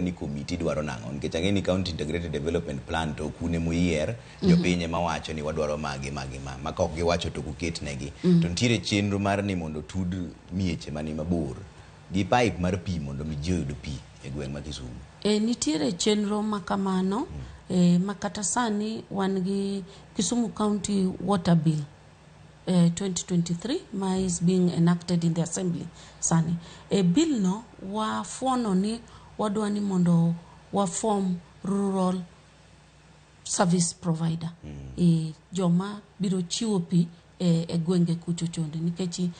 ni committee dwaro nang'o nikech ang'e ni county integrated development plan to kune muyier jopinye mawacho ni wadwaro magi ma ka ok giwacho to kuket negi to nitiere chenro mar ni mondo tud mieche mani mabor gi pipe mar pi mondo mi ji oyud pi e gweng' ma Kisumu. Nitiere chenro makamano makata sani wan gi Kisumu County Water Bill 2023 ma is being enacted in the assembly sani. Bill no wafuono ni wadwani mondo waform rural service provider. Joma biro chiwo pi e gwenge kucho chonde nikech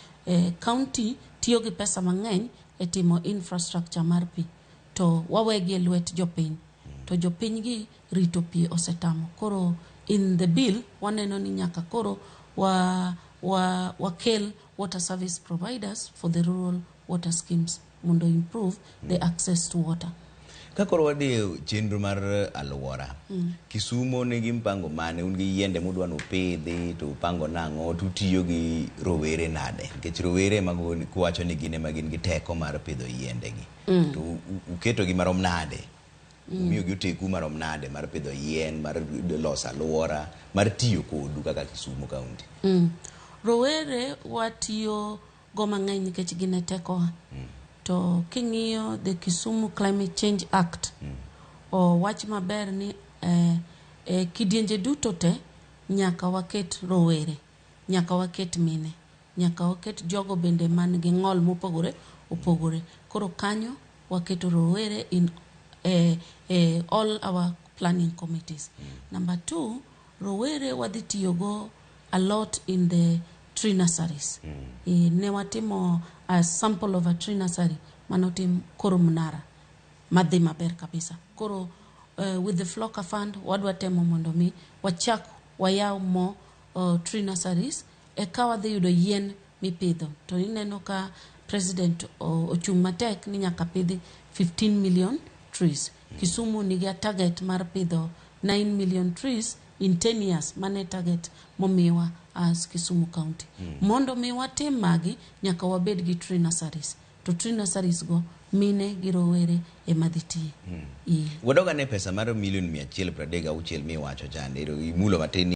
county tiyo gi pesa mang'eny e timo infrastructure mar pi to wawegi e lwet jopiny to jopiny gi rito pi osetamo. Koro in the bill waneno ni nyaka koro wakel water service providers for the rural water schemes mondo improve the access to water. Kakoro wadhi chenro mar alwora. Kisumu nigi mpango mane un gi yiende mudwa no pidhi to pango nang'o tutiyo gi rowere nade nikech rowere mago kuwacho ni gine magin gi teko mar pidho yiende gi to uketo gi marom nade miyo gi teku marom nade mar pidho yien mar loso alwora mar tiyo kodu kaka Kisumu County. Rowere watiyo go mang'eny nikech gine teko to king'iyo the Kisumu Climate Change Act o wach maber ni kidienje duto te nyaka waket rowere, nyaka waket mine, nyaka waket jogo bende man gi ng'ol mopogore opogore. Koro kanyo waketo rowere in all our planning committees. Number 2, rowere wadhi tiyogo a lot in the tree nurseries. Ne watimo a sample of a tree nursery manotim koro Mnara madhi maber kabisa. Koro with the Flocker Fund wadwa temo mondo mi wachak wayaw mo tree nurseries eka wadhi yudo yien mipidho to ineno ka president ochung' matek ni nyaka pidhi 15 million trees. Kisumu nigi target mar pidho 9 million trees in 10 years, mane target momiwa as Kisumu County. Mondo mi watim magi nyaka wabed gi tree nurseries. To tree nurseries go mine gi rowere e madhiti. Wadoga ne pesa mar milion 136 miwacho chande imulo matin